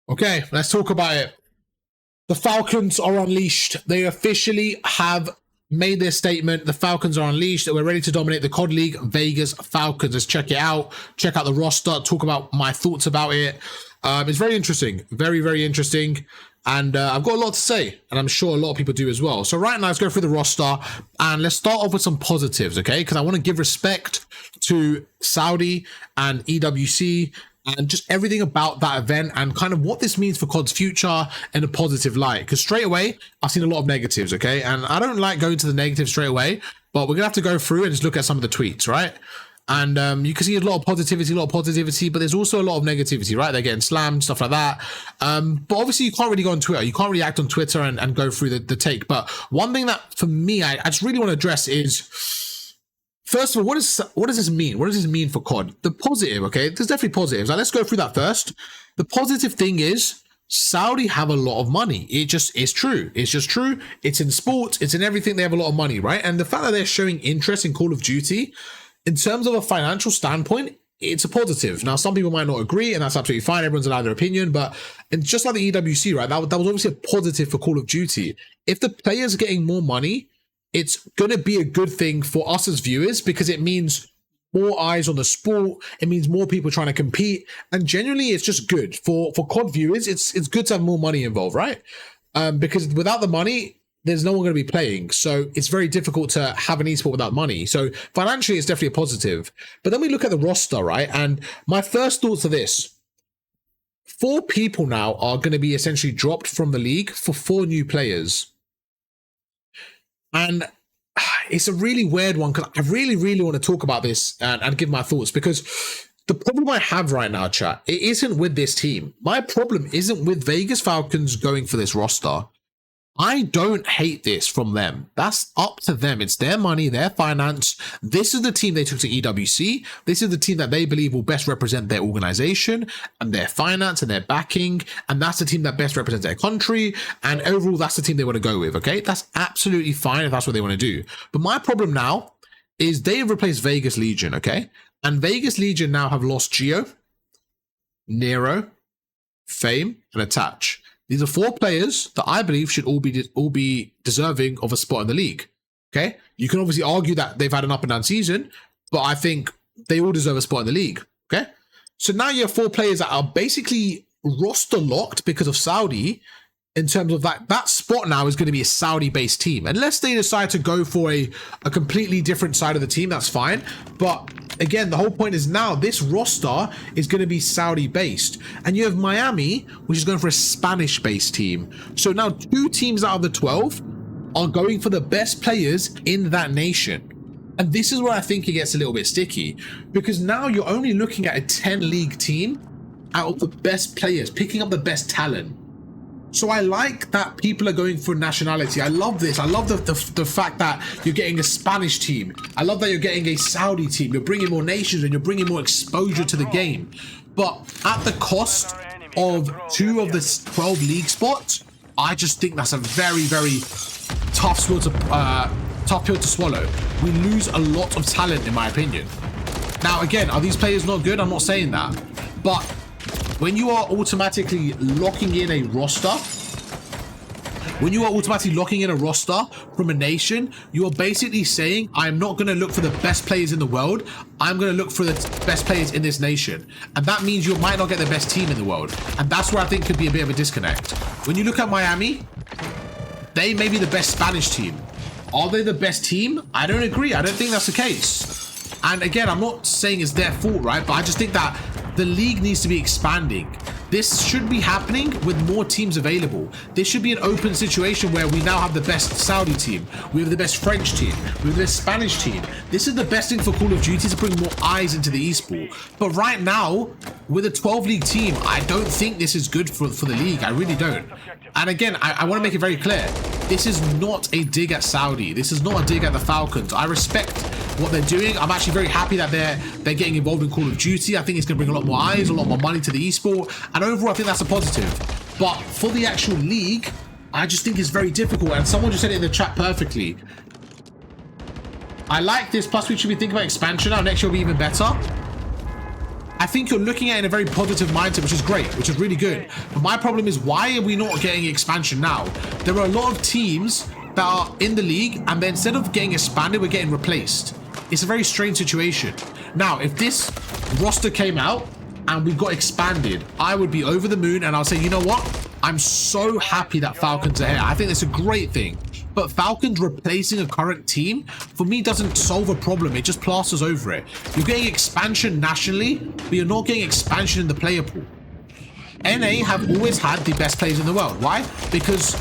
Okay, let's talk about it. The Falcons are unleashed. They officially have made their statement. The Falcons are unleashed. We're ready to dominate the COD League. Vegas Falcons. Let's check it out. Check out the roster. Talk about my thoughts about it. It's very interesting. Very, very interesting. And I've got a lot to say, and I'm sure a lot of people do as well. So right now, let's go through the roster, and let's start off with some positives, okay? Because I want to give respect to Saudi and EWC and just everything about that event and kind of what this means for COD's future in a positive light. Because straight away, I've seen a lot of negatives, okay? And I don't like going to the negatives straight away, but we're going to have to go through and just look at some of the tweets, right? And you can see a lot of positivity, but there's also a lot of negativity, right? They're getting slammed, stuff like that. But obviously you can't really go on Twitter. You can't really act on Twitter and go through the take. But one thing that for me, I just really want to address is, first of all, what does this mean? What does this mean for COD? The positive, okay? There's definitely positives. Now let's go through that first. The positive thing is Saudi have a lot of money. It just is true. It's just true. It's in sports. It's in everything. They have a lot of money, right? And the fact that they're showing interest in Call of Duty, in terms of a financial standpoint, it's a positive. Now, some people might not agree, and that's absolutely fine. Everyone's allowed their opinion, but and just like the EWC, right? That was obviously a positive for Call of Duty. If the players are getting more money, it's going to be a good thing for us as viewers because it means more eyes on the sport. It means more people trying to compete, and generally, it's just good for COD viewers. It's good to have more money involved, right? Because without the money, there's no one going to be playing. So it's very difficult to have an esport without money. So financially, it's definitely a positive. But then we look at the roster, right? And my first thoughts are this. 4 people now are going to be essentially dropped from the league for 4 new players. And it's a really weird one because I really, really want to talk about this and give my thoughts, because the problem I have right now, chat, it isn't with this team. My problem isn't with Vegas Falcons going for this roster. I don't hate this from them. That's up to them. It's their money, their finance. This is the team they took to EWC. This is the team that they believe will best represent their organization and their finance and their backing. And that's the team that best represents their country. And overall, that's the team they want to go with, okay? That's absolutely fine if that's what they want to do. But my problem now is they have replaced Vegas Legion, okay? And Vegas Legion now have lost Geo, Nero, Fame, and Attach. These are 4 players that I believe should all be deserving of a spot in the league. Okay, you can obviously argue that they've had an up and down season, but I think they all deserve a spot in the league. Okay, so now you have 4 players that are basically roster locked because of Saudi. In terms of that spot now is going to be a Saudi-based team. Unless they decide to go for a completely different side of the team, that's fine. But again, the whole point is now this roster is going to be Saudi-based. And you have Miami, which is going for a Spanish-based team. So now 2 teams out of the 12 are going for the best players in that nation. And this is where I think it gets a little bit sticky. Because now you're only looking at a 10-league team out of the best players, picking up the best talent. So I like that people are going for nationality. I love this. I love the fact that you're getting a Spanish team. I love that you're getting a Saudi team. You're bringing more nations and you're bringing more exposure to the game. But at the cost of 2 of the 12 league spots, I just think that's a very, very tough pill to swallow. We lose a lot of talent, in my opinion. Now, again, are these players not good? I'm not saying that. But when you are automatically locking in a roster, from a nation, you are basically saying, I'm not going to look for the best players in the world. I'm going to look for the best players in this nation. And that means you might not get the best team in the world. And that's where I think could be a bit of a disconnect. When you look at Miami, they may be the best Spanish team. Are they the best team? I don't agree. I don't think that's the case. And again, I'm not saying it's their fault, right? But I just think that the league needs to be expanding. This should be happening with more teams available. This should be an open situation where we now have the best Saudi team, we have the best French team, we have the best Spanish team. This is the best thing for Call of Duty, to bring more eyes into the esport. But right now, with a 12-league team, I don't think this is good for the league. I really don't. And again, I want to make it very clear. This is not a dig at Saudi. This is not a dig at the Falcons. I respect what they're doing. I'm actually very happy that they're getting involved in Call of Duty. I think it's going to bring a lot more eyes, a lot more money to the esport. And overall, I think that's a positive. But for the actual league, I just think it's very difficult. And someone just said it in the chat perfectly. I like this. Plus, we should be thinking about expansion now. Next year will be even better. I I think you're looking at it in a very positive mindset, which is great, which is really good. But my problem is, why are we not getting expansion now? There are a lot of teams that are in the league, and then instead of getting expanded, we're getting replaced. It's a very strange situation. Now, if this roster came out and we got expanded, I would be over the moon, and I'll say, you know what? I'm so happy that Falcons are here. I think that's a great thing. But Falcons replacing a current team, for me, doesn't solve a problem. It just plasters over it. You're getting expansion nationally, but you're not getting expansion in the player pool. NA have always had the best players in the world. Why? Because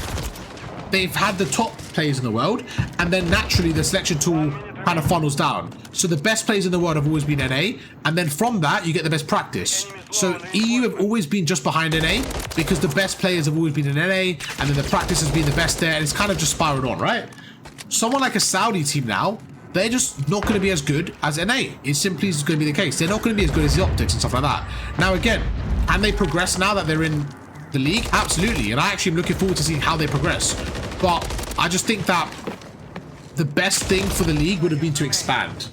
they've had the top players in the world, and then naturally the selection tool kind of funnels down. So the best players in the world have always been NA, and then from that you get the best practice. So EU have always been just behind NA because the best players have always been in NA, and then the practice has been the best there, and it's kind of just spiraled on, right? Someone like a Saudi team now, they're just not going to be as good as NA. It simply is going to be the case. They're not going to be as good as the optics and stuff like that. Now again, can they progress now that they're in the league? Absolutely, and I actually am looking forward to seeing how they progress. But I just think that the best thing for the league would have been to expand.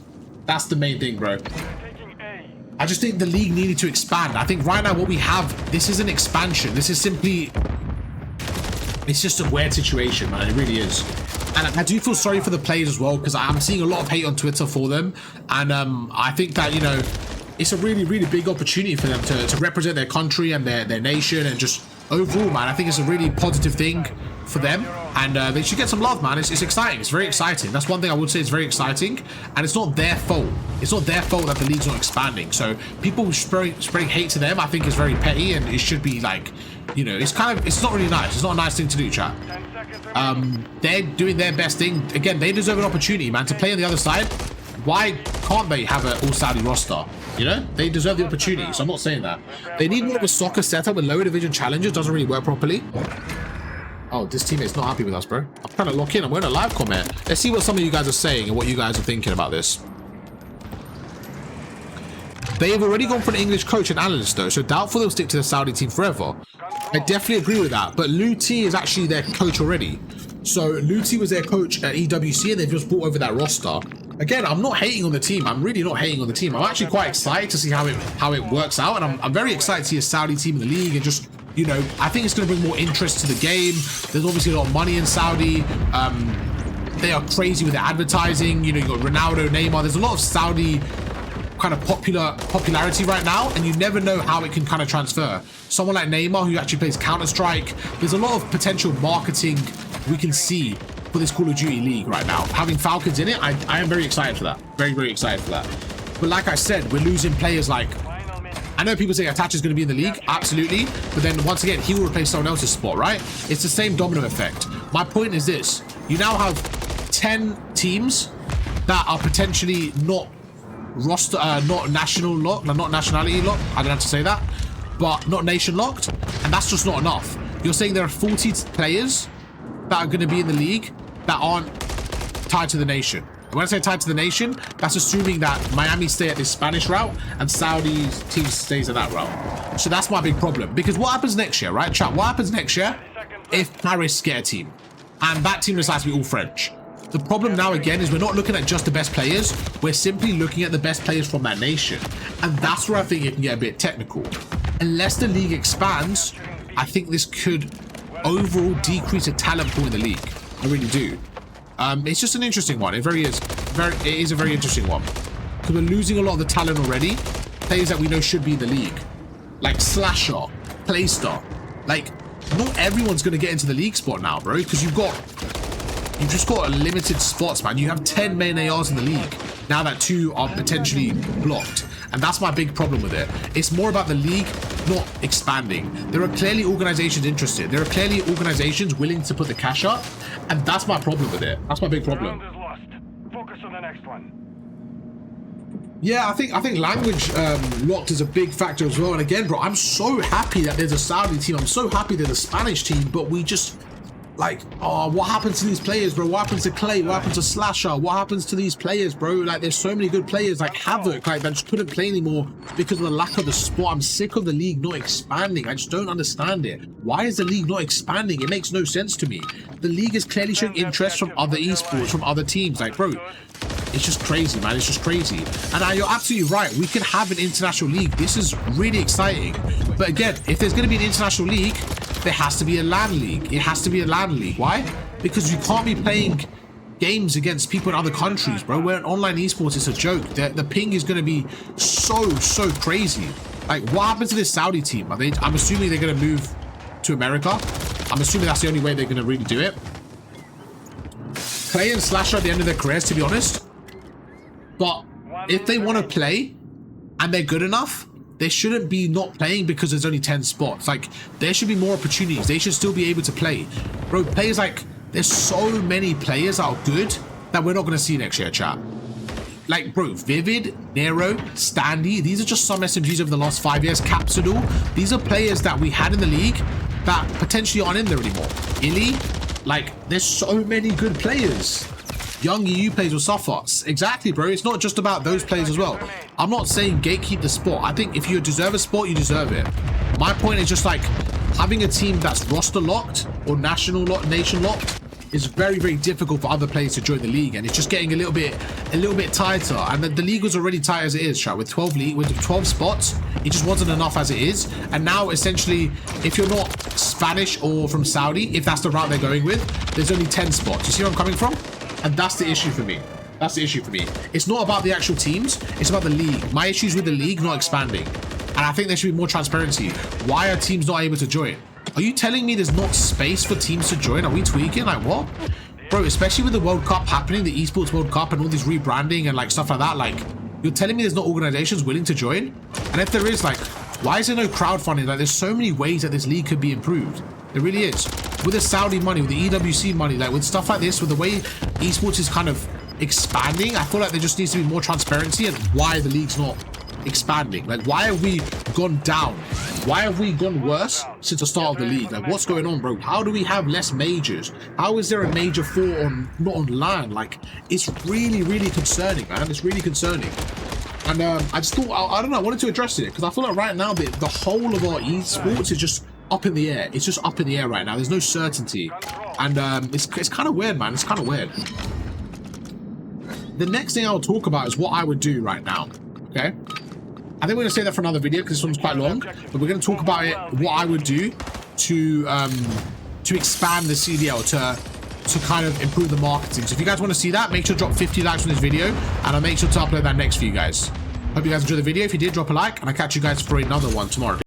That's the main thing, bro. I just think the league needed to expand. I think right now what we have, this is an expansion. This is simply, it's just a weird situation, man. It really is. And I do feel sorry for the players as well, because I'm seeing a lot of hate on Twitter for them. And I think that, you know, it's a really, really big opportunity for them to represent their country and their nation, and just overall, man, I think it's a really positive thing for them, and they should get some love, man. It's exciting. It's very exciting. That's one thing I would say. It's very exciting, and it's not their fault. It's not their fault that the league's not expanding. So people spreading hate to them, I think, is very petty, and it should be like, you know, it's not really nice. It's not a nice thing to do, chat. They're doing their best thing. Again, they deserve an opportunity, man, to play on the other side. Why can't they have an all-Saudi roster? You know, they deserve the opportunity, so I'm not saying that. They need more of a soccer setup with lower division challenges. Doesn't really work properly. Oh, this teammate's not happy with us, bro. I'm trying to lock in. I'm wearing a live comment. Let's see what some of you guys are saying and what you guys are thinking about this. They have already gone for an English coach and analyst, though, so doubtful they'll stick to the Saudi team forever. I definitely agree with that, but Luti is actually their coach already. So Luti was their coach at EWC, and they've just brought over that roster. Again, I'm not hating on the team. I'm really not hating on the team. I'm actually quite excited to see how it works out, and I'm very excited to see a Saudi team in the league, and just, you know, I think it's going to bring more interest to the game. There's obviously a lot of money in Saudi. They are crazy with their advertising. You know, you got Ronaldo, Neymar. There's a lot of Saudi kind of popularity right now, and you never know how it can kind of transfer. Someone like Neymar, who actually plays Counter-Strike, there's a lot of potential marketing we can see for this Call of Duty league right now. Having Falcons in it, I am very excited for that. Very, very excited for that. But like I said, we're losing players like, I know people say Attach is going to be in the league, absolutely, but then once again, he will replace someone else's spot, right? It's the same domino effect. My point is this: you now have 10 teams that are potentially not roster, not national locked, not nationality locked. I don't have to say that, but not nation locked, and that's just not enough. You're saying there are 40 players that are going to be in the league that aren't tied to the nation. And when I say tied to the nation, that's assuming that Miami stay at this Spanish route and Saudi's team stays at that route. So that's my big problem. Because what happens next year, right, chat? What happens next year if Paris get a team and that team decides to be all French? The problem now, again, is we're not looking at just the best players. We're simply looking at the best players from that nation. And that's where I think it can get a bit technical. Unless the league expands, I think this could overall decrease the talent pool in the league. I really do. It's just an interesting one. It is a very interesting one. Because we're losing a lot of the talent already. Players that we know should be in the league. Like Slasher, Playstar. Like, not everyone's going to get into the league spot now, bro. Because you've just got a limited spots, man. You have 10 main ARs in the league. Now that 2 are potentially blocked. And that's my big problem with it. It's more about the league not expanding. There are clearly organizations interested. There are clearly organizations willing to put the cash up. And that's my problem with it. That's my big problem. Focus on the next one. Yeah, I think language locked is a big factor as well. And again, bro, I'm so happy that there's a Saudi team. I'm so happy there's a Spanish team, but we just, like, oh, what happens to these players, bro? What happens to Clay? What happens to Slasher? What happens to these players, bro? Like, there's so many good players, like Havoc, like, that just couldn't play anymore because of the lack of the spot. I'm sick of the league not expanding. I just don't understand it. Why is the league not expanding? It makes no sense to me. The league is clearly showing interest from other esports, from other teams. Like, bro, It's just crazy, man. It's just crazy. And you're absolutely right. We can have an international league. This is really exciting. But again, if there's going to be an international league, there has to be a LAN league. It has to be a LAN league. Why? Because you can't be playing games against people in other countries, bro. We're in online esports. It's a joke. The ping is going to be so crazy. Like, what happens to this Saudi team? I'm assuming they're going to move to America. I'm assuming that's the only way they're going to really do it. Play and Slasher at the end of their careers, to be honest. But if they want to play and they're good enough, they shouldn't be not playing because there's only 10 spots. Like, there should be more opportunities. They should still be able to play. Bro, players like, there's so many players that are good that we're not going to see next year, chat. Like, bro, Vivid, Nero, Standy, these are just some SMGs over the last 5 years. Capsidal, these are players that we had in the league that potentially aren't in there anymore. Illy, like, there's so many good players. Young EU players will suffer. Exactly, bro. It's not just about those players as well. I'm not saying gatekeep the sport. I think if you deserve a sport, you deserve it. My point is just like having a team that's roster locked or nation locked is very difficult for other players to join the league, and it's just getting a little bit tighter. And the league was already tight as it is, chat. With 12 spots, it just wasn't enough as it is. And now essentially, if you're not Spanish or from Saudi, if that's the route they're going with, there's only 10 spots. You see where I'm coming from? And that's the issue for me. That's the issue for me. It's not about the actual teams, it's about the league. My issue is with the league not expanding. And I think there should be more transparency. Why are teams not able to join? Are you telling me there's not space for teams to join? Are we tweaking? Like, what? Bro, especially with the World Cup happening, the Esports World Cup and all this rebranding and like stuff like that, like, you're telling me there's not organizations willing to join? And if there is, like, why is there no crowdfunding? Like, there's so many ways that this league could be improved. There really is. With the Saudi money, with the EWC money, like with stuff like this, with the way esports is kind of expanding, I feel like there just needs to be more transparency and why the league's not expanding. Like, why have we gone down? Why have we gone worse since the start of the league? Like, what's going on, bro? How do we have less majors? How is there a major 4 on not on LAN? Like, it's really concerning, man. It's really concerning. And I just thought, I don't know, I wanted to address it because I feel like right now the whole of our esports is just up in the air. It's just up in the air right now. There's no certainty. And it's kind of weird, man. It's kind of weird. The next thing I'll talk about is what I would do right now. Okay? I think we're going to save that for another video because this one's quite long. But we're going to talk about it, what I would do to expand the CDL, to kind of improve the marketing. So if you guys want to see that, make sure to drop 50 likes on this video, and I'll make sure to upload that next for you guys. Hope you guys enjoyed the video. If you did, drop a like, and I'll catch you guys for another one tomorrow.